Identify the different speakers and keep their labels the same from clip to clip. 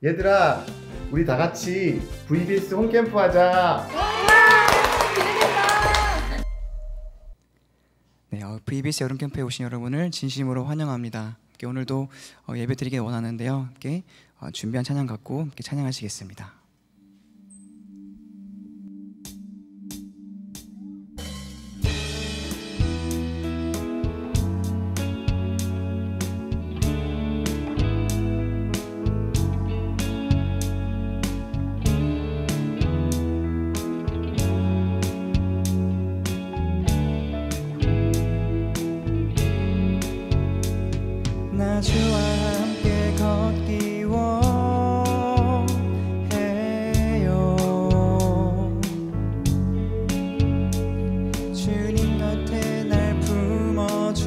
Speaker 1: 얘들아, 우리 다 같이 VBS 홈캠프 하자.
Speaker 2: 네, VBS 여름 캠프에 오신 여러분을 진심으로 환영합니다. 오늘도 예배드리길 원하는데요. 함께 준비한 찬양 갖고 함께 찬양하시겠습니다. 나 주와 함께 걷기 원해요. 주님 곁에 날 품어주세요.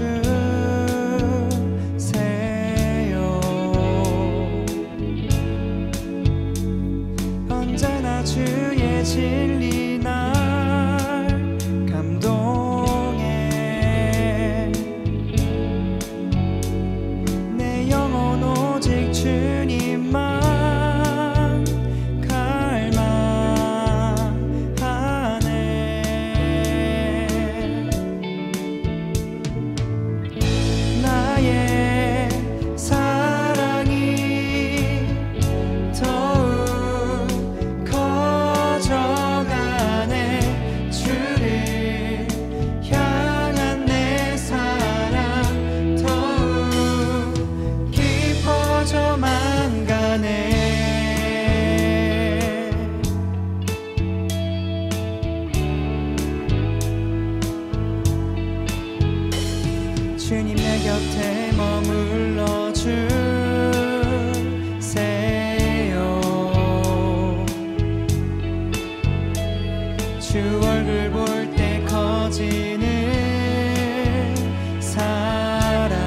Speaker 2: 언제나 주의 진리 날 감동해. 내 영혼 오직 주님만 갈망하네. 나의 사랑이 더욱 커져가네. 주를 향한 내 사랑 더욱 깊어져만 가네. 주님 내 곁에 머물러 주세요. 주 얼굴 볼 때 커지는 사랑,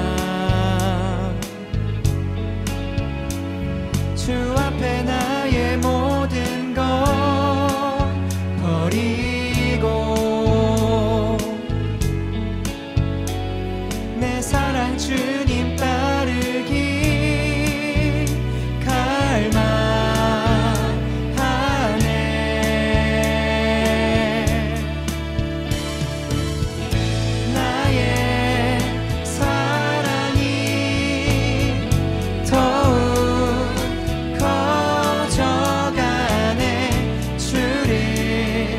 Speaker 2: 주 앞에 나의 모든 것 버리고 내 사랑 주님 따르기 갈망하네. 나의 사랑이 더욱 커져가네. 주를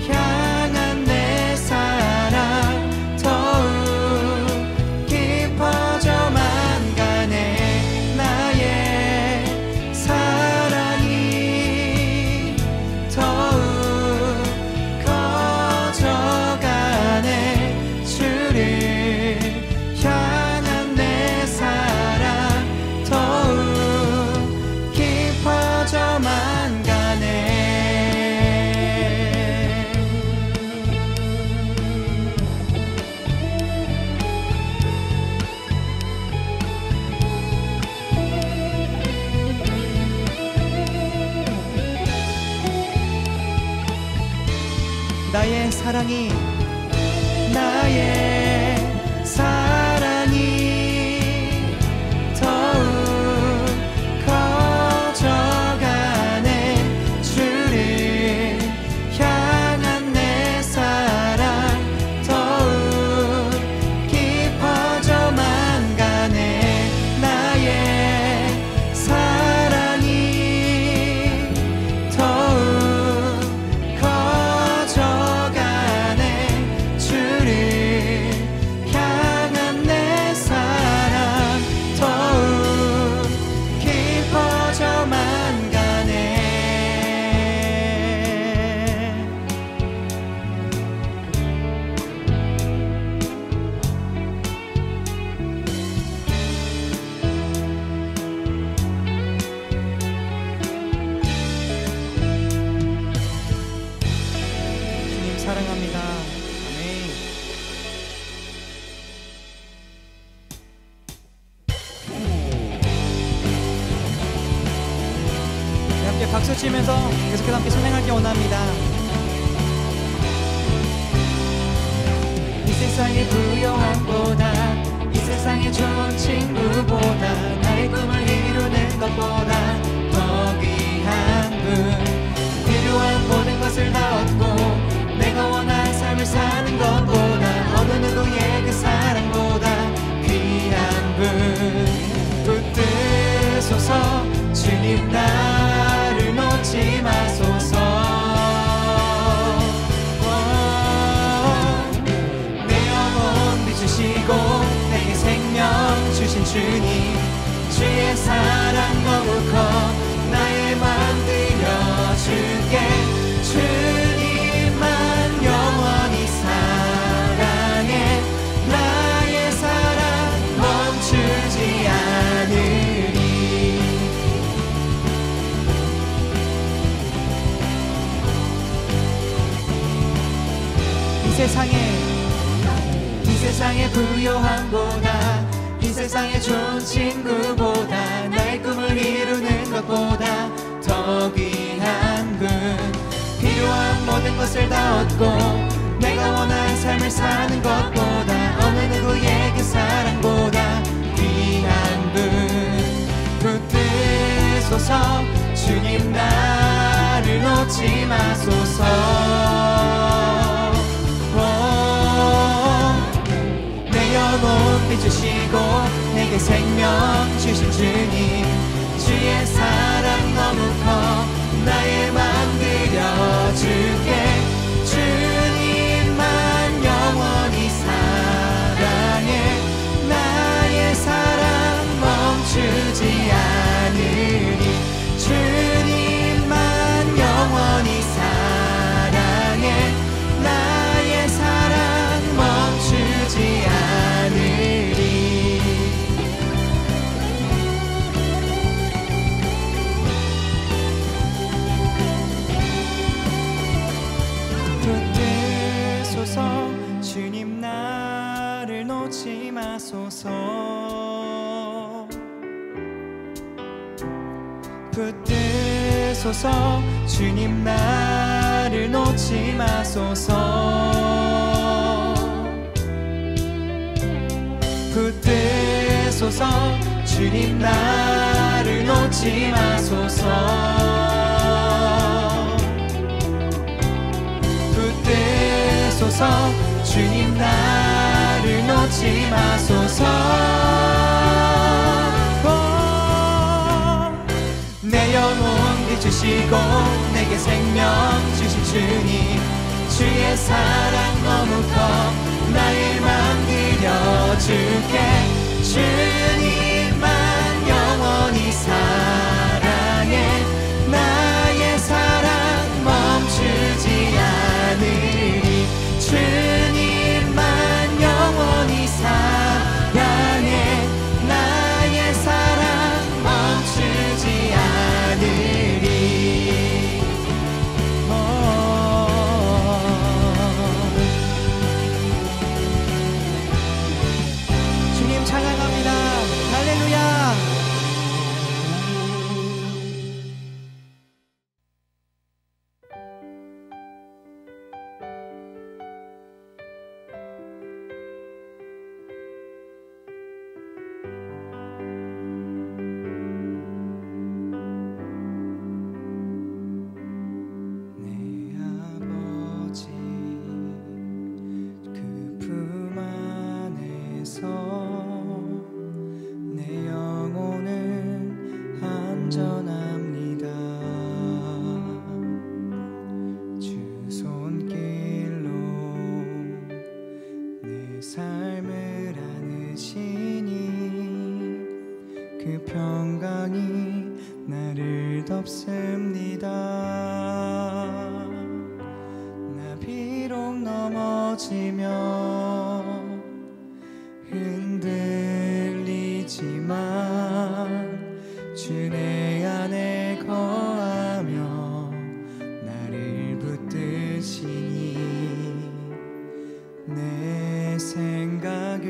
Speaker 2: 향한 내 사랑 더욱 깊어져만 가네. 나의 사랑이 더욱 커져가네. 주를 향한 내 사랑 더욱 깊어져만 가네. 나의 사랑이 더욱 커져가네. 주를 향한 내 사랑 더욱 깊어져만 가네. 나의 사랑이 더욱 커져가네. 주를 향한 내 사랑 더욱 깊어져만 가네. 주님 사랑합니다. 아멘. 함께 박수 치면서 계속해서 함께 찬양하기 원합니다. 이 세상의 부요함보다, 이 세상의 좋은 친구보다, 나의 꿈을 이루는 것보다 더 주님 나를 놓지 마소서. 내 영혼 비추시고 내게 생명 주신 주님, 주의 사랑 너무 커 나의 맘 드려줄게. 주님만 영원히 사랑해. 나의 사랑 멈추지 않으리. 이 세상의 부요함보다, 이 세상의 좋은 친구보다, 나의 꿈을 이루는 것보다 더 귀한 분, 필요한 모든 것을 다 얻고 내가 원하는 삶을 사는 것보다, 어느 누구의 그 사랑보다 귀한 분, 붙드소서. 주님 나를 놓지 마소서. 내 영혼 비추시고 내게 생명 주신 주님, 주의 사랑 너무 커 나의 맘 드려줄게. 주님만 영원히 사랑해. 나의 사랑 멈추지 않으리. 주님만 영원히 사랑해. 나의 사랑 멈추지 않으리. 붙드소서. 주님 나를 놓지 마소서. 붙드소서. 주님 나를 놓지 마소서. 붙드소서. 주님 나를 놓지 마소서. 붙드소서. 주님 나를 놓지 마소서. 내 영혼 비추시고 내게 생명 주신 주님, 주의 사랑 너무 커 나의 맘 드려줄게. 주님만 영원히 사랑해. 나의 사랑 멈추지 않으리. 주님만 영원히 사랑해. 나의 사랑 멈추지 않으리. 주님 찬양합니다. 할렐루야. 덮습니다. 나 비록 넘어지며 흔들리지만 주 내 안에 거하며 나를 붙드시니 내 생각을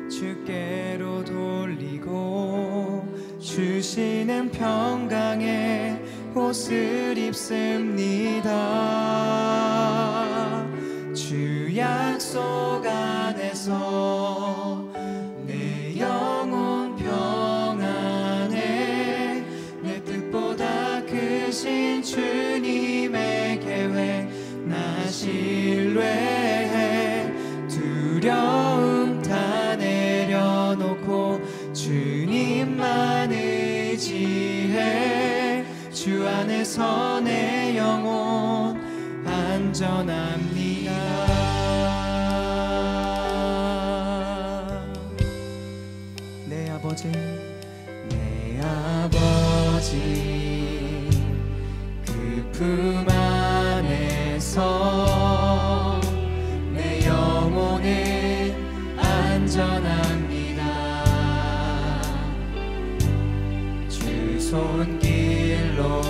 Speaker 2: 주께로 돌리고 주시는 평강의 옷을 입습니다. 주 약속 안에서 내 영혼 평안해. 내 뜻보다 크신 주님의 계획 나 신뢰해. 두려움 다 내려놓고 주님만 의지 주 안에서 내 영혼 안전합니다. 내 아버지 그 품 안에서 내 영혼은 안전합니다. 주 손길로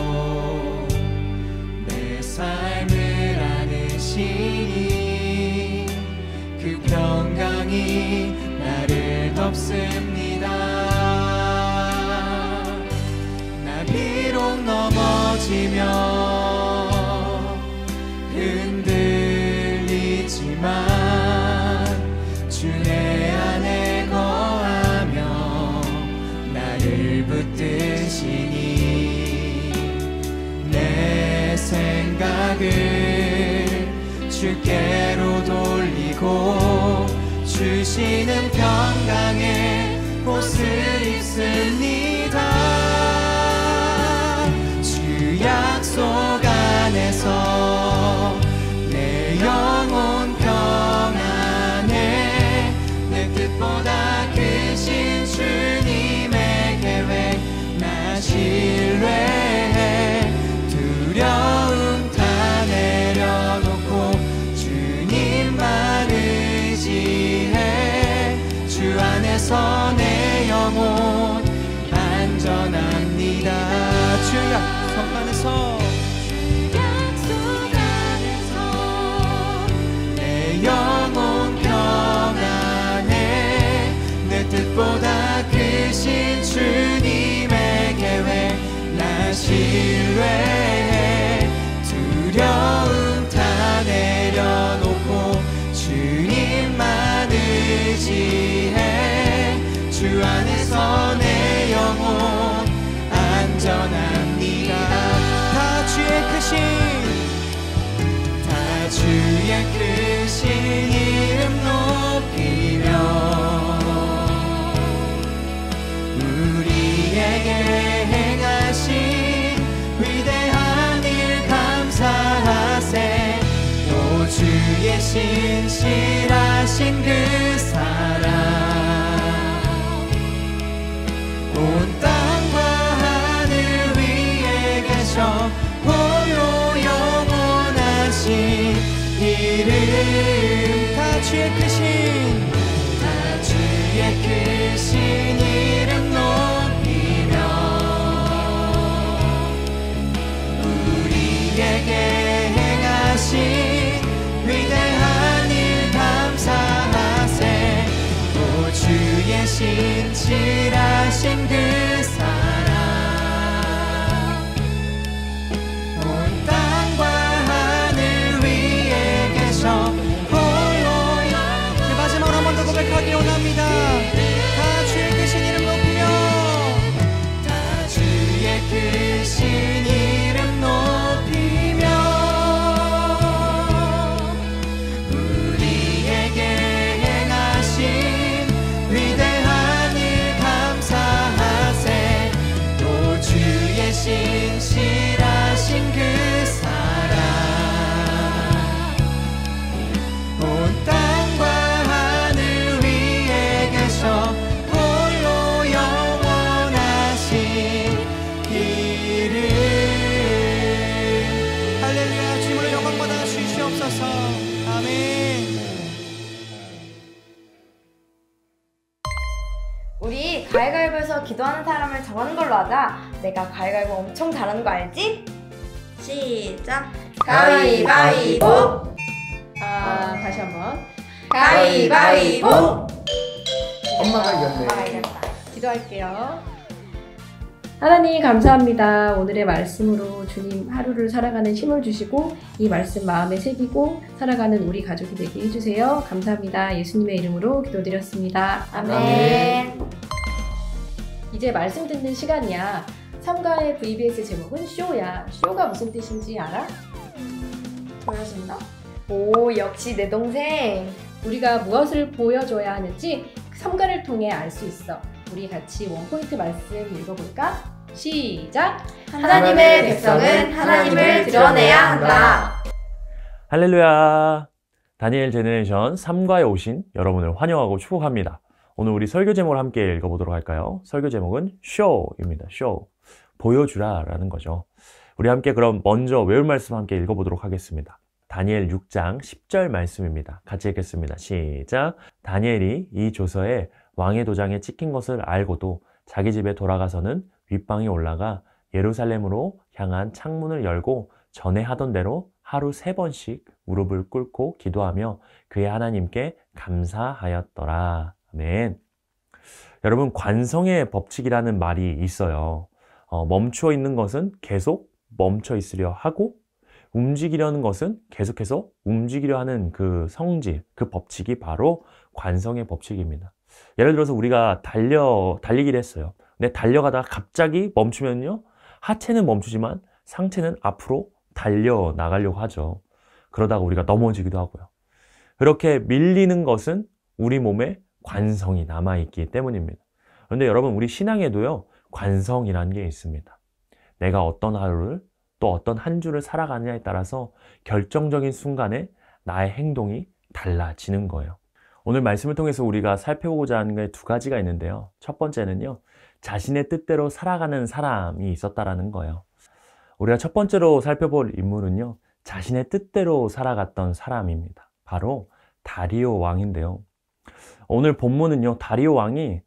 Speaker 2: 내 삶을 안으시니 그 평강이 나를 덮습니다. 나 비록 넘어지며 흔들리지만 주 내 안에 거하며 나를 붙드시니 내 생각을 주께로 돌리고 주시는 평강의 옷을 입습니다. 주 약속 안에서 내 영혼 평안해. 내 뜻보다 크신 주님의 계획 나 신뢰해. 두려움 다 내려놓고 주님만 의지해. 주 안에서 내 영혼 안전합니다. 주 약속 안에서 영혼 평안해. 내 뜻보다 크신 주님의 계획 나 신뢰해. 두려움 다 내려놓고 주님만 의지해. 주 안에서 내 영혼 안전합니다. 다 주의 크신 주의 크신 이름 높이며 우리에게 행하신 위대한 일 감사하세. 또 주의 신실하신 그 사랑 온 땅과 하늘 위에 계셔 홀로 영원하신 이름. 다 주의 크신 이름 높이며 우리에게 행하신 위대한 일 감사하세. 또 주의 신실하신 그 사랑 온 땅과 하늘 위에 계셔 홀로. 네, 마지막으로 한 번 더 고백하기 원합니다. 다 주의 크신 이름 높이며 다 주의 크신 이름 높이며 우리에게 행하신 위대한 일 감사하세. 또 주의 신실하신 그 사랑 온 땅과 하늘 위에 계셔 홀로 영원하신 이름. 할렐루야. 주님으로 영광 받아 주시옵소서. 아멘.
Speaker 3: 우리 가위바위보에서 기도하는 사람을 정하는 걸로 하자. 내가 가위바위보 엄청 잘하는 거 알지? 시작. 가위바위보.
Speaker 4: 다시 한번
Speaker 3: 가위바위보.
Speaker 1: 엄마가 이겼네.
Speaker 3: 엄마가 이겼다.
Speaker 4: 기도할게요. 하나님 감사합니다. 오늘의 말씀으로 주님 하루를 살아가는 힘을 주시고 이 말씀 마음에 새기고 살아가는 우리 가족이 되게 해주세요. 감사합니다. 예수님의 이름으로 기도드렸습니다.
Speaker 3: 아멘.
Speaker 4: 이제 말씀 듣는 시간이야. 삼가의 VBS 제목은 쇼야. 쇼가 무슨 뜻인지 알아?
Speaker 3: 보여준다? 오, 역시 내 동생.
Speaker 4: 우리가 무엇을 보여줘야 하는지 삼가를 통해 알 수 있어. 우리 같이 원포인트 말씀 읽어볼까? 시작!
Speaker 3: 하나님의 백성은 하나님을 드러내야 한다.
Speaker 5: 할렐루야! 다니엘 제너레이션 3과에 오신 여러분을 환영하고 축복합니다. 오늘 우리 설교 제목을 함께 읽어보도록 할까요? 설교 제목은 show입니다. show. 보여주라 라는 거죠. 우리 함께 그럼 먼저 외울 말씀 함께 읽어보도록 하겠습니다. 다니엘 6장 10절 말씀입니다. 같이 읽겠습니다. 시작! 다니엘이 이 조서에 왕의 도장에 찍힌 것을 알고도 자기 집에 돌아가서는 윗방에 올라가 예루살렘으로 향한 창문을 열고 전에 하던 대로 하루 3번씩 무릎을 꿇고 기도하며 그의 하나님께 감사하였더라. 아멘. 여러분, 관성의 법칙이라는 말이 있어요. 멈추어 있는 것은 계속 멈춰 있으려 하고 움직이려는 것은 계속해서 움직이려 하는 그 성질, 그 법칙이 바로 관성의 법칙입니다. 예를 들어서 우리가 달리기를 했어요. 근데 달려가다가 갑자기 멈추면요, 하체는 멈추지만 상체는 앞으로 달려나가려고 하죠. 그러다가 우리가 넘어지기도 하고요. 그렇게 밀리는 것은 우리 몸에 관성이 남아있기 때문입니다. 그런데 여러분, 우리 신앙에도요, 관성이라는 게 있습니다. 내가 어떤 하루를 또 어떤 한 주를 살아가느냐에 따라서 결정적인 순간에 나의 행동이 달라지는 거예요. 오늘 말씀을 통해서 우리가 살펴보고자 하는 게 2가지가 있는데요. 첫 번째는요, 자신의 뜻대로 살아가는 사람이 있었다라는 거예요. 우리가 첫 번째로 살펴볼 인물은요, 자신의 뜻대로 살아갔던 사람입니다. 바로 다리오 왕인데요. 오늘 본문은요, 다리오 왕이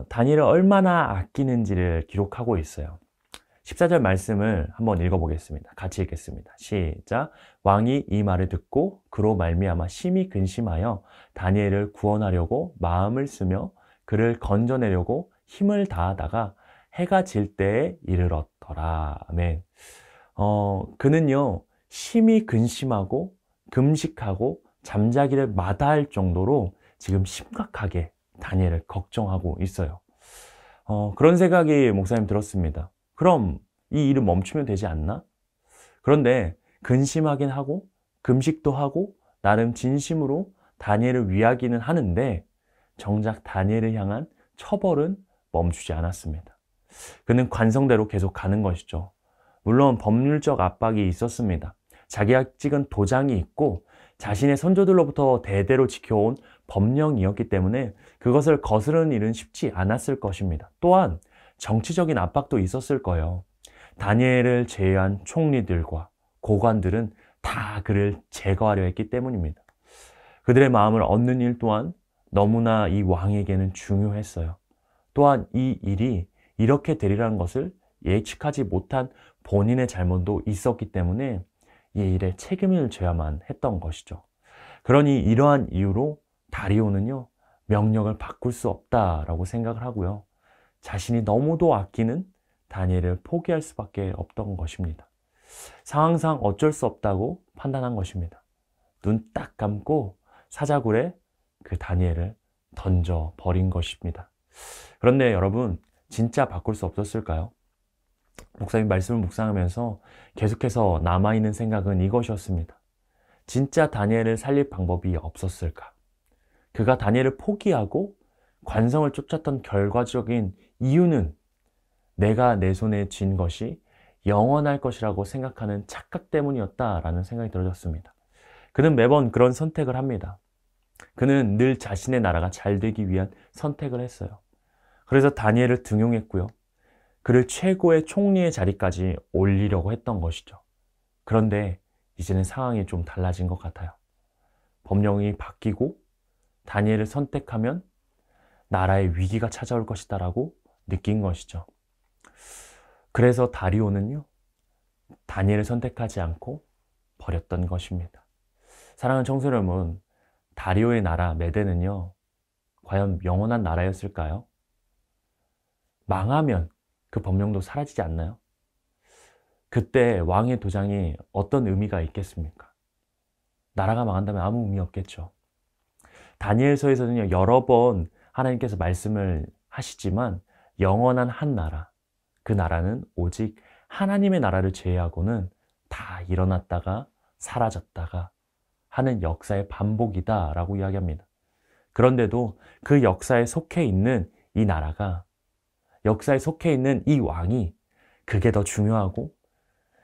Speaker 5: 다니엘을 얼마나 아끼는지를 기록하고 있어요. 14절 말씀을 한번 읽어보겠습니다. 같이 읽겠습니다. 시작! 왕이 이 말을 듣고 그로 말미암아 심히 근심하여 다니엘을 구원하려고 마음을 쓰며 그를 건져내려고 힘을 다하다가 해가 질 때에 이르렀더라. 아멘. 그는요, 심히 근심하고 금식하고 잠자기를 마다할 정도로 지금 심각하게 다니엘을 걱정하고 있어요. 그런 생각이 목사님 들었습니다. 그럼 이 일을 멈추면 되지 않나? 그런데 근심하긴 하고 금식도 하고 나름 진심으로 다니엘을 위하기는 하는데 정작 다니엘을 향한 처벌은 멈추지 않았습니다. 그는 관성대로 계속 가는 것이죠. 물론 법률적 압박이 있었습니다. 자기가 찍은 도장이 있고 자신의 선조들로부터 대대로 지켜온 법령이었기 때문에 그것을 거스르는 일은 쉽지 않았을 것입니다. 또한 정치적인 압박도 있었을 거예요. 다니엘을 제외한 총리들과 고관들은 다 그를 제거하려 했기 때문입니다. 그들의 마음을 얻는 일 또한 너무나 이 왕에게는 중요했어요. 또한 이 일이 이렇게 되리라는 것을 예측하지 못한 본인의 잘못도 있었기 때문에 이 일에 책임을 져야만 했던 것이죠. 그러니 이러한 이유로 다리오는요, 명령을 바꿀 수 없다라고 생각을 하고요. 자신이 너무도 아끼는 다니엘을 포기할 수밖에 없던 것입니다. 상황상 어쩔 수 없다고 판단한 것입니다. 눈 딱 감고 사자굴에 그 다니엘을 던져버린 것입니다. 그런데 여러분, 진짜 바꿀 수 없었을까요? 목사님 말씀을 묵상하면서 계속해서 남아있는 생각은 이것이었습니다. 진짜 다니엘을 살릴 방법이 없었을까? 그가 다니엘을 포기하고 관성을 쫓았던 결과적인 이유는 내가 내 손에 쥔 것이 영원할 것이라고 생각하는 착각 때문이었다라는 생각이 들어졌습니다. 그는 매번 그런 선택을 합니다. 그는 늘 자신의 나라가 잘 되기 위한 선택을 했어요. 그래서 다니엘을 등용했고요. 그를 최고의 총리의 자리까지 올리려고 했던 것이죠. 그런데 이제는 상황이 좀 달라진 것 같아요. 법령이 바뀌고 다니엘을 선택하면 나라의 위기가 찾아올 것이다 라고 느낀 것이죠. 그래서 다리오는요, 다니엘을 선택하지 않고 버렸던 것입니다. 사랑하는 청소 여러분, 다리오의 나라 메대는요, 과연 영원한 나라였을까요? 망하면 그 법령도 사라지지 않나요? 그때 왕의 도장이 어떤 의미가 있겠습니까? 나라가 망한다면 아무 의미 없겠죠. 다니엘서에서는요, 여러 번 하나님께서 말씀을 하시지만 영원한 한 나라, 그 나라는 오직 하나님의 나라를 제외하고는 다 일어났다가 사라졌다가 하는 역사의 반복이다 라고 이야기합니다. 그런데도 그 역사에 속해 있는 이 나라가 역사에 속해 있는 이 왕이 그게 더 중요하고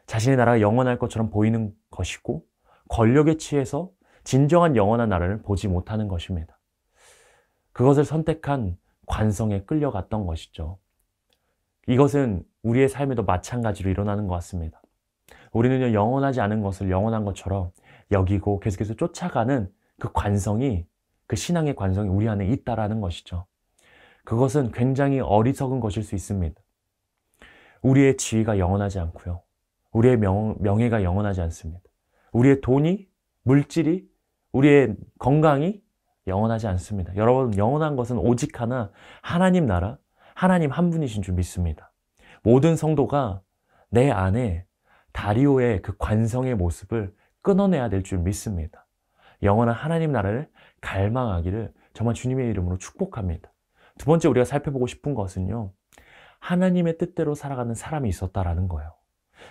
Speaker 5: 자신의 나라가 영원할 것처럼 보이는 것이고 권력에 취해서 진정한 영원한 나라를 보지 못하는 것입니다. 그것을 선택한 관성에 끌려갔던 것이죠. 이것은 우리의 삶에도 마찬가지로 일어나는 것 같습니다. 우리는요, 영원하지 않은 것을 영원한 것처럼 여기고 계속해서 쫓아가는 그 관성이, 그 신앙의 관성이 우리 안에 있다라는 것이죠. 그것은 굉장히 어리석은 것일 수 있습니다. 우리의 지위가 영원하지 않고요. 우리의 명예가 영원하지 않습니다. 우리의 돈이, 물질이, 우리의 건강이 영원하지 않습니다. 여러분, 영원한 것은 오직 하나, 하나님 나라, 하나님 한 분이신 줄 믿습니다. 모든 성도가 내 안에 다리오의 그 관성의 모습을 끊어내야 될 줄 믿습니다. 영원한 하나님 나라를 갈망하기를 정말 주님의 이름으로 축복합니다. 두 번째 우리가 살펴보고 싶은 것은요, 하나님의 뜻대로 살아가는 사람이 있었다라는 거예요.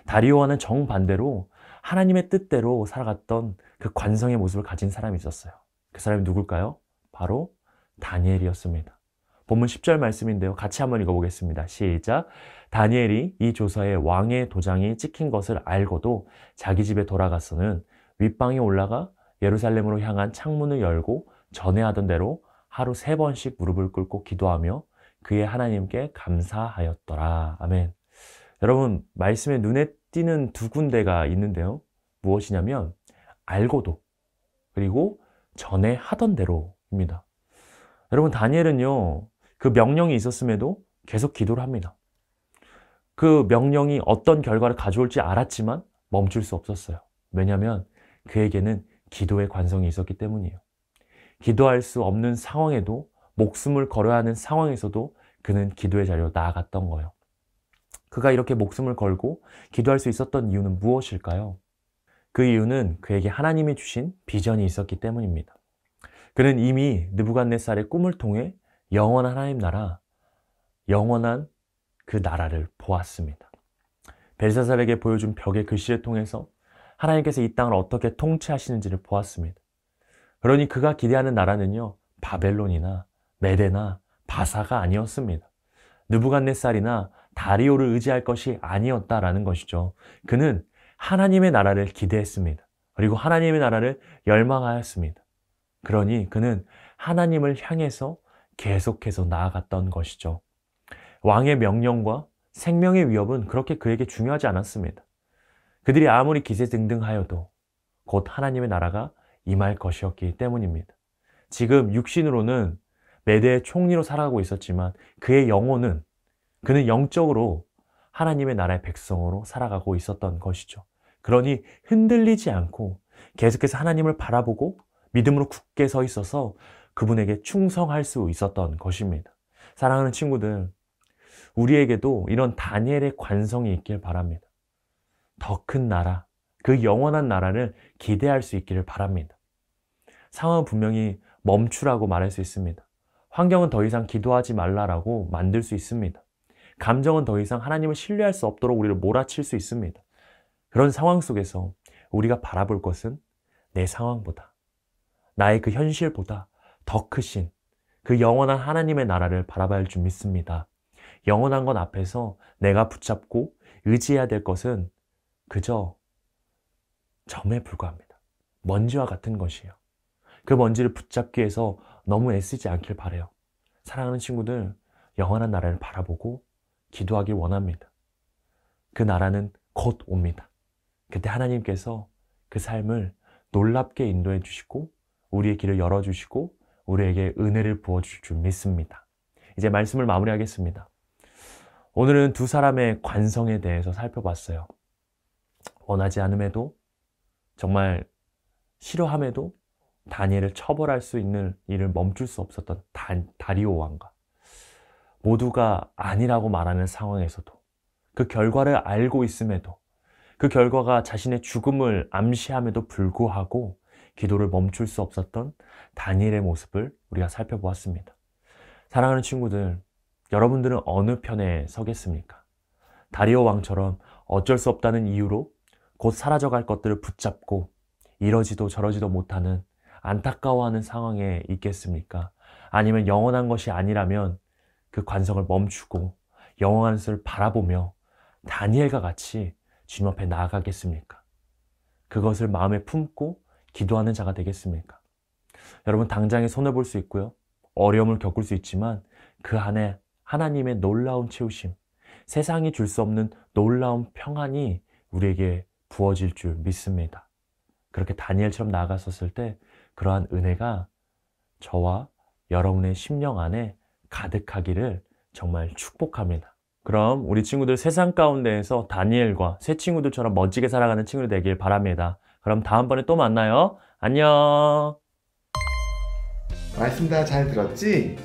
Speaker 5: 다리오와는 정반대로 하나님의 뜻대로 살아갔던 그 관성의 모습을 가진 사람이 있었어요. 그 사람이 누굴까요? 바로 다니엘이었습니다. 본문 10절 말씀인데요. 같이 한번 읽어보겠습니다. 시작. 다니엘이 이 조서에 왕의 도장이 찍힌 것을 알고도 자기 집에 돌아가서는 윗방에 올라가 예루살렘으로 향한 창문을 열고 전에 하던 대로 하루 3번씩 무릎을 꿇고 기도하며 그의 하나님께 감사하였더라. 아멘. 여러분, 말씀에 눈에 띄는 두 군데가 있는데요. 무엇이냐면 알고도, 그리고 전에 하던 대로입니다. 여러분, 다니엘은요, 그 명령이 있었음에도 계속 기도를 합니다. 그 명령이 어떤 결과를 가져올지 알았지만 멈출 수 없었어요. 왜냐하면 그에게는 기도의 관성이 있었기 때문이에요. 기도할 수 없는 상황에도, 목숨을 걸어야 하는 상황에서도 그는 기도의 자리로 나아갔던 거예요. 그가 이렇게 목숨을 걸고 기도할 수 있었던 이유는 무엇일까요? 그 이유는 그에게 하나님이 주신 비전이 있었기 때문입니다. 그는 이미 느부갓네살의 꿈을 통해 영원한 하나님 나라, 영원한 그 나라를 보았습니다. 벨사살에게 보여준 벽의 글씨를 통해서 하나님께서 이 땅을 어떻게 통치하시는지를 보았습니다. 그러니 그가 기대하는 나라는요, 바벨론이나 메데나 바사가 아니었습니다. 느부갓네살이나 다리오를 의지할 것이 아니었다라는 것이죠. 그는 하나님의 나라를 기대했습니다. 그리고 하나님의 나라를 열망하였습니다. 그러니 그는 하나님을 향해서 계속해서 나아갔던 것이죠. 왕의 명령과 생명의 위협은 그렇게 그에게 중요하지 않았습니다. 그들이 아무리 기세등등하여도 곧 하나님의 나라가 임할 것이었기 때문입니다. 지금 육신으로는 메대의 총리로 살아가고 있었지만 그의 영혼은, 그는 영적으로 하나님의 나라의 백성으로 살아가고 있었던 것이죠. 그러니 흔들리지 않고 계속해서 하나님을 바라보고 믿음으로 굳게 서 있어서 그분에게 충성할 수 있었던 것입니다. 사랑하는 친구들, 우리에게도 이런 다니엘의 관성이 있길 바랍니다. 더 큰 나라, 그 영원한 나라를 기대할 수 있기를 바랍니다. 상황은 분명히 멈추라고 말할 수 있습니다. 환경은 더 이상 기도하지 말라라고 만들 수 있습니다. 감정은 더 이상 하나님을 신뢰할 수 없도록 우리를 몰아칠 수 있습니다. 그런 상황 속에서 우리가 바라볼 것은 내 상황보다, 나의 그 현실보다 더 크신 그 영원한 하나님의 나라를 바라봐야 할 줄 믿습니다. 영원한 것 앞에서 내가 붙잡고 의지해야 될 것은 그저 점에 불과합니다. 먼지와 같은 것이에요. 그 먼지를 붙잡기 위해서 너무 애쓰지 않길 바라요. 사랑하는 친구들, 영원한 나라를 바라보고 기도하길 원합니다. 그 나라는 곧 옵니다. 그때 하나님께서 그 삶을 놀랍게 인도해 주시고 우리의 길을 열어주시고 우리에게 은혜를 부어주실 줄 믿습니다. 이제 말씀을 마무리하겠습니다. 오늘은 두 사람의 관성에 대해서 살펴봤어요. 원하지 않음에도, 정말 싫어함에도 다니엘을 처벌할 수 있는 일을 멈출 수 없었던 다리오 왕과, 모두가 아니라고 말하는 상황에서도, 그 결과를 알고 있음에도, 그 결과가 자신의 죽음을 암시함에도 불구하고 기도를 멈출 수 없었던 다니엘의 모습을 우리가 살펴보았습니다. 사랑하는 친구들, 여러분들은 어느 편에 서겠습니까? 다리오 왕처럼 어쩔 수 없다는 이유로 곧 사라져갈 것들을 붙잡고 이러지도 저러지도 못하는 안타까워하는 상황에 있겠습니까? 아니면 영원한 것이 아니라면 그 관성을 멈추고 영원한 것을 바라보며 다니엘과 같이 주님 앞에 나아가겠습니까? 그것을 마음에 품고 기도하는 자가 되겠습니까? 여러분, 당장에 손해볼 수 있고요. 어려움을 겪을 수 있지만 그 안에 하나님의 놀라운 채우심, 세상이 줄 수 없는 놀라운 평안이 우리에게 부어질 줄 믿습니다. 그렇게 다니엘처럼 나아갔었을 때 그러한 은혜가 저와 여러분의 심령 안에 가득하기를 정말 축복합니다. 그럼 우리 친구들 세상 가운데에서 다니엘과 새 친구들처럼 멋지게 살아가는 친구들 되길 바랍니다. 그럼 다음번에 또 만나요. 안녕.
Speaker 1: 말씀 다 잘 들었지?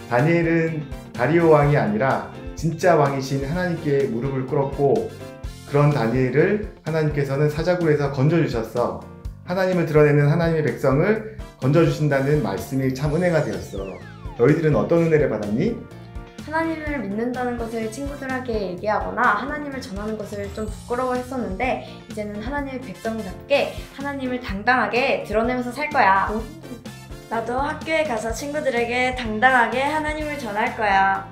Speaker 1: 다니엘은 다리오 왕이 아니라 진짜 왕이신 하나님께 무릎을 꿇었고, 그런 다니엘을 하나님께서는 사자굴에서 건져주셨어. 하나님을 드러내는 하나님의 백성을 건져주신다는 말씀이 참 은혜가 되었어. 너희들은 어떤 은혜를 받았니?
Speaker 3: 하나님을 믿는다는 것을 친구들에게 얘기하거나 하나님을 전하는 것을 좀 부끄러워했었는데, 이제는 하나님의 백성답게 하나님을 당당하게 드러내면서 살 거야. 나도 학교에 가서 친구들에게 당당하게 하나님을 전할 거야.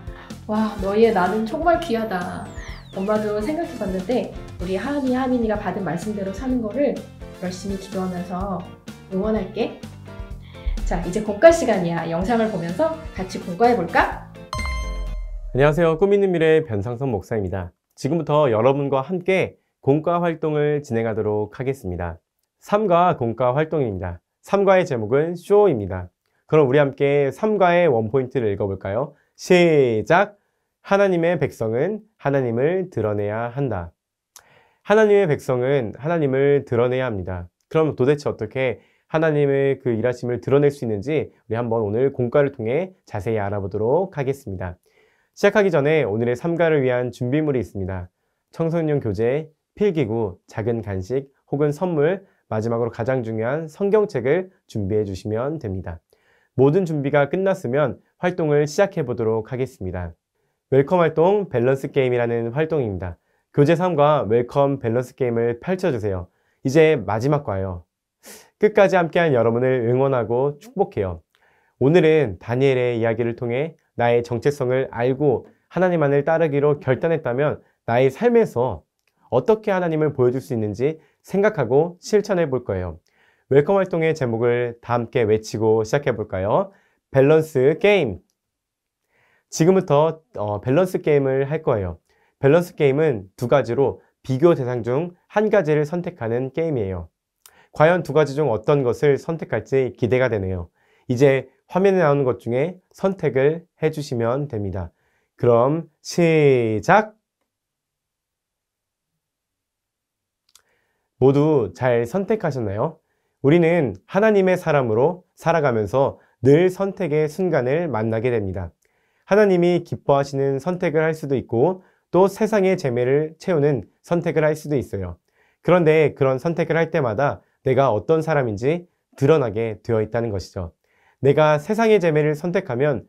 Speaker 4: 와, 너희의 나는 정말 귀하다. 엄마도 생각해봤는데 우리 하은이, 하민이가 받은 말씀대로 사는 거를 열심히 기도하면서 응원할게. 자, 이제 공과 시간이야. 영상을 보면서 같이 공과해볼까?
Speaker 6: 안녕하세요. 꿈 있는 미래의 변상선 목사입니다. 지금부터 여러분과 함께 공과 활동을 진행하도록 하겠습니다. 3과 공과 활동입니다. 3과의 제목은 쇼입니다. 그럼 우리 함께 3과의 원포인트를 읽어볼까요? 시작! 하나님의 백성은 하나님을 드러내야 한다. 하나님의 백성은 하나님을 드러내야 합니다. 그럼 도대체 어떻게 하나님의 그 일하심을 드러낼 수 있는지 우리 한번 오늘 공과를 통해 자세히 알아보도록 하겠습니다. 시작하기 전에 오늘의 3과를 위한 준비물이 있습니다. 청소년 교재, 필기구, 작은 간식 혹은 선물, 마지막으로 가장 중요한 성경책을 준비해 주시면 됩니다. 모든 준비가 끝났으면 활동을 시작해 보도록 하겠습니다. 웰컴 활동 밸런스 게임이라는 활동입니다. 교재 3과 웰컴 밸런스 게임을 펼쳐주세요. 이제 마지막 과예요. 끝까지 함께한 여러분을 응원하고 축복해요. 오늘은 다니엘의 이야기를 통해 나의 정체성을 알고 하나님만을 따르기로 결단했다면 나의 삶에서 어떻게 하나님을 보여줄 수 있는지 생각하고 실천해 볼 거예요. 웰컴 활동의 제목을 다 함께 외치고 시작해 볼까요? 밸런스 게임. 지금부터 밸런스 게임을 할 거예요. 밸런스 게임은 두 가지로 비교 대상 중 한 가지를 선택하는 게임이에요. 과연 두 가지 중 어떤 것을 선택할지 기대가 되네요. 이제 화면에 나오는 것 중에 선택을 해주시면 됩니다. 그럼 시작! 모두 잘 선택하셨나요? 우리는 하나님의 사람으로 살아가면서 늘 선택의 순간을 만나게 됩니다. 하나님이 기뻐하시는 선택을 할 수도 있고 또 세상의 재미를 채우는 선택을 할 수도 있어요. 그런데 그런 선택을 할 때마다 내가 어떤 사람인지 드러나게 되어 있다는 것이죠. 내가 세상의 재미를 선택하면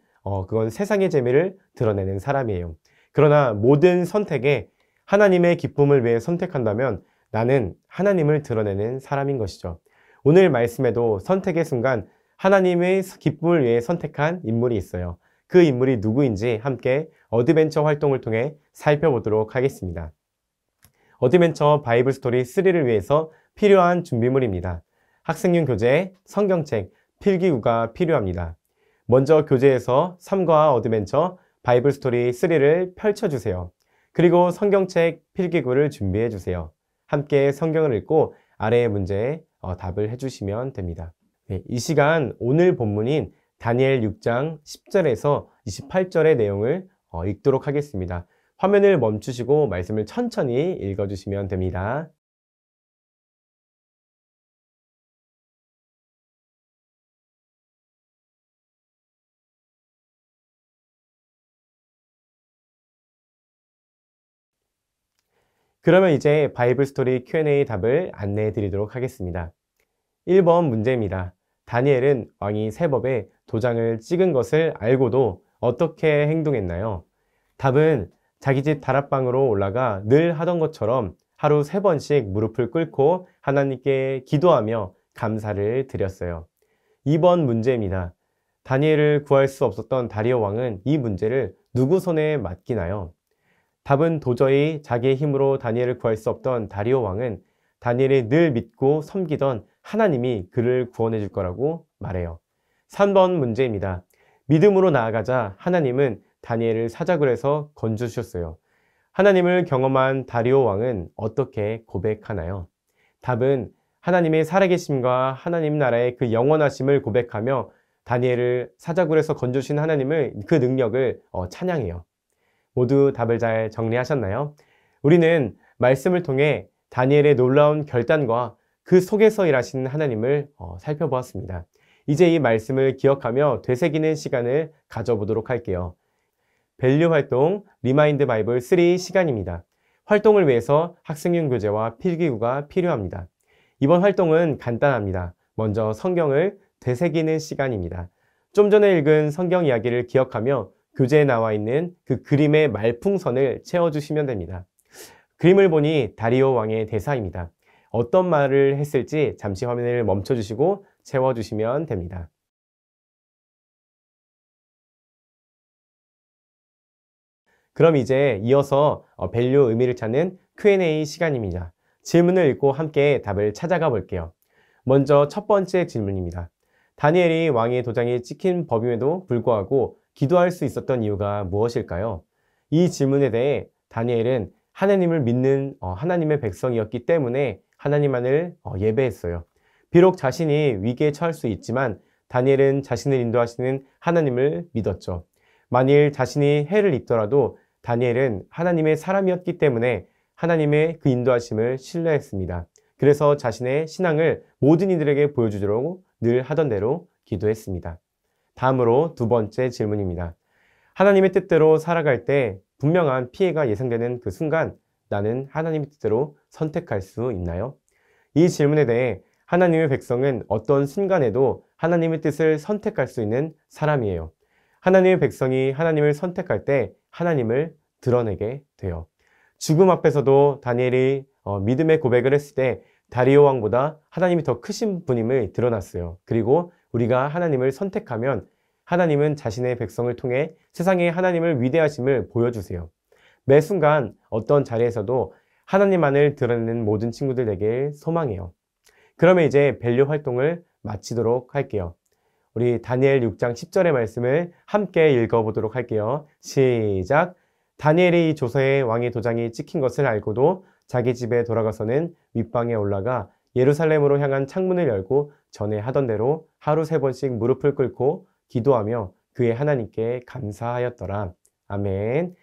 Speaker 6: 그건 세상의 재미를 드러내는 사람이에요. 그러나 모든 선택에 하나님의 기쁨을 위해 선택한다면 나는 하나님을 드러내는 사람인 것이죠. 오늘 말씀에도 선택의 순간 하나님의 기쁨을 위해 선택한 인물이 있어요. 그 인물이 누구인지 함께 어드벤처 활동을 통해 살펴보도록 하겠습니다. 어드벤처 바이블 스토리 3를 위해서 필요한 준비물입니다. 학생용 교재, 성경책, 필기구가 필요합니다. 먼저 교재에서 3과 어드벤처 바이블 스토리 3를 펼쳐주세요. 그리고 성경책, 필기구를 준비해주세요. 함께 성경을 읽고 아래의 문제에 답을 해주시면 됩니다. 네, 이 시간 오늘 본문인 다니엘 6장 10절에서 28절의 내용을 읽도록 하겠습니다. 화면을 멈추시고 말씀을 천천히 읽어주시면 됩니다. 그러면 이제 바이블 스토리 Q&A 답을 안내해 드리도록 하겠습니다. 1번 문제입니다. 다니엘은 왕이 세법에 도장을 찍은 것을 알고도 어떻게 행동했나요? 답은 자기 집 다락방으로 올라가 늘 하던 것처럼 하루 3번씩 무릎을 꿇고 하나님께 기도하며 감사를 드렸어요. 2번 문제입니다. 다니엘을 구할 수 없었던 다리오 왕은 이 문제를 누구 손에 맡기나요? 답은 도저히 자기의 힘으로 다니엘을 구할 수 없던 다리오 왕은 다니엘이 늘 믿고 섬기던 하나님이 그를 구원해 줄 거라고 말해요. 3번 문제입니다. 믿음으로 나아가자 하나님은 다니엘을 사자굴에서 해서 건져주셨어요. 하나님을 경험한 다리오 왕은 어떻게 고백하나요? 답은 하나님의 살아계심과 하나님 나라의 그 영원하심을 고백하며 다니엘을 사자굴에서 건져주신 하나님을 그 능력을 찬양해요. 모두 답을 잘 정리하셨나요? 우리는 말씀을 통해 다니엘의 놀라운 결단과 그 속에서 일하시는 하나님을 살펴보았습니다. 이제 이 말씀을 기억하며 되새기는 시간을 가져보도록 할게요. 밸류 활동 리마인드 바이블 3 시간입니다. 활동을 위해서 학생용 교재와 필기구가 필요합니다. 이번 활동은 간단합니다. 먼저 성경을 되새기는 시간입니다. 좀 전에 읽은 성경 이야기를 기억하며 교재에 나와 있는 그 그림의 말풍선을 채워주시면 됩니다. 그림을 보니 다리오 왕의 대사입니다. 어떤 말을 했을지 잠시 화면을 멈춰주시고 채워주시면 됩니다. 그럼 이제 이어서 밸류 의미를 찾는 Q&A 시간입니다. 질문을 읽고 함께 답을 찾아가 볼게요. 먼저 첫 번째 질문입니다. 다니엘이 왕의 도장이 찍힌 법임에도 불구하고 기도할 수 있었던 이유가 무엇일까요? 이 질문에 대해 다니엘은 하나님을 믿는 하나님의 백성이었기 때문에 하나님만을 예배했어요. 비록 자신이 위기에 처할 수 있지만 다니엘은 자신을 인도하시는 하나님을 믿었죠. 만일 자신이 해를 입더라도 다니엘은 하나님의 사람이었기 때문에 하나님의 그 인도하심을 신뢰했습니다. 그래서 자신의 신앙을 모든 이들에게 보여주도록 늘 하던 대로 기도했습니다. 다음으로 두 번째 질문입니다. 하나님의 뜻대로 살아갈 때 분명한 피해가 예상되는 그 순간 나는 하나님의 뜻대로 선택할 수 있나요? 이 질문에 대해 하나님의 백성은 어떤 순간에도 하나님의 뜻을 선택할 수 있는 사람이에요. 하나님의 백성이 하나님을 선택할 때 하나님을 드러내게 돼요. 죽음 앞에서도 다니엘이 믿음의 고백을 했을 때 다리오 왕보다 하나님이 더 크신 분임을 드러났어요. 그리고 우리가 하나님을 선택하면 하나님은 자신의 백성을 통해 세상에 하나님을 위대하심을 보여주세요. 매 순간 어떤 자리에서도 하나님만을 드러내는 모든 친구들 되길 소망해요. 그러면 이제 밸류 활동을 마치도록 할게요. 우리 다니엘 6장 10절의 말씀을 함께 읽어보도록 할게요. 시작! 다니엘이 이 조서에 왕의 도장이 찍힌 것을 알고도 자기 집에 돌아가서는 윗방에 올라가 예루살렘으로 향한 창문을 열고 전에 하던 대로 하루 3번씩 무릎을 꿇고 기도하며 그의 하나님께 감사하였더라. 아멘.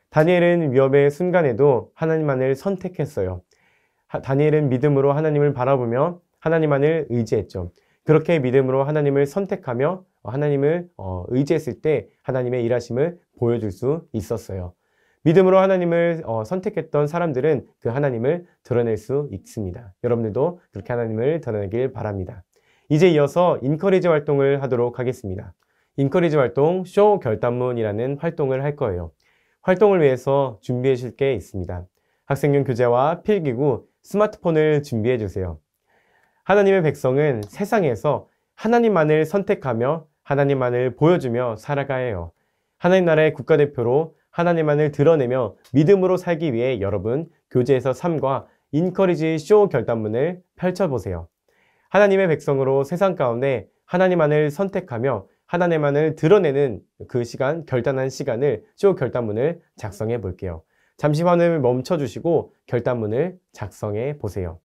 Speaker 6: 다니엘은 위협의 순간에도 하나님만을 선택했어요. 다니엘은 믿음으로 하나님을 바라보며 하나님만을 의지했죠. 그렇게 믿음으로 하나님을 선택하며 하나님을 의지했을 때 하나님의 일하심을 보여줄 수 있었어요. 믿음으로 하나님을 선택했던 사람들은 그 하나님을 드러낼 수 있습니다. 여러분들도 그렇게 하나님을 드러내길 바랍니다. 이제 이어서 인커리지 활동을 하도록 하겠습니다. 인커리지 활동 쇼 결단문이라는 활동을 할 거예요. 활동을 위해서 준비해 줄 게 있습니다. 학생용 교재와 필기구, 스마트폰을 준비해 주세요. 하나님의 백성은 세상에서 하나님만을 선택하며 하나님만을 보여주며 살아가야 해요. 하나님 나라의 국가대표로 하나님만을 드러내며 믿음으로 살기 위해 여러분 교재에서 삶과 인커리지 쇼 결단문을 펼쳐보세요. 하나님의 백성으로 세상 가운데 하나님만을 선택하며 하나님만을 드러내는 그 시간, 결단한 시간을 쇼 결단문을 작성해 볼게요. 잠시 화면을 멈춰주시고 결단문을 작성해 보세요.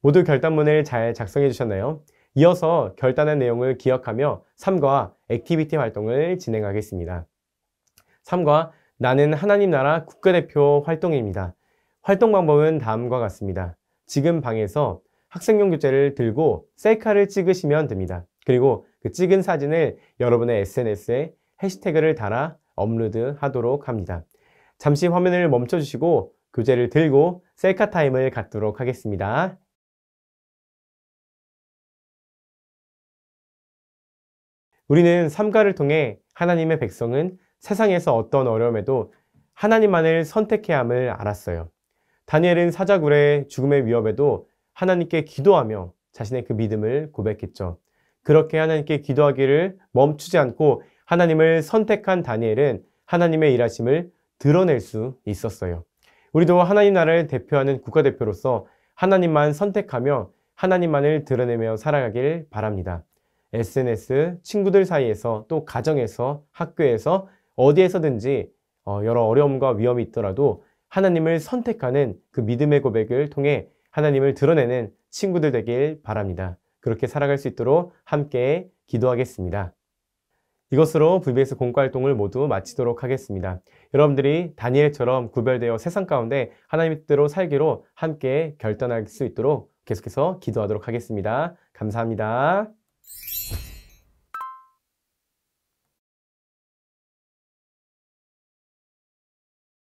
Speaker 6: 모두 결단문을 잘 작성해 주셨나요? 이어서 결단한 내용을 기억하며 3과 액티비티 활동을 진행하겠습니다. 3과 나는 하나님 나라 국가대표 활동입니다. 활동 방법은 다음과 같습니다. 지금 방에서 학생용 교재를 들고 셀카를 찍으시면 됩니다. 그리고 그 찍은 사진을 여러분의 SNS에 해시태그를 달아 업로드 하도록 합니다. 잠시 화면을 멈춰주시고 교재를 들고 셀카 타임을 갖도록 하겠습니다. 우리는 삼가를 통해 하나님의 백성은 세상에서 어떤 어려움에도 하나님만을 선택해야 함을 알았어요. 다니엘은 사자굴의 죽음의 위협에도 하나님께 기도하며 자신의 그 믿음을 고백했죠. 그렇게 하나님께 기도하기를 멈추지 않고 하나님을 선택한 다니엘은 하나님의 일하심을 드러낼 수 있었어요. 우리도 하나님 나라를 대표하는 국가대표로서 하나님만 선택하며 하나님만을 드러내며 살아가길 바랍니다. SNS, 친구들 사이에서, 또 가정에서, 학교에서, 어디에서든지 여러 어려움과 위험이 있더라도 하나님을 선택하는 그 믿음의 고백을 통해 하나님을 드러내는 친구들 되길 바랍니다. 그렇게 살아갈 수 있도록 함께 기도하겠습니다. 이것으로 VBS 공과활동을 모두 마치도록 하겠습니다. 여러분들이 다니엘처럼 구별되어 세상 가운데 하나님의 뜻대로 살기로 함께 결단할 수 있도록 계속해서 기도하도록 하겠습니다. 감사합니다.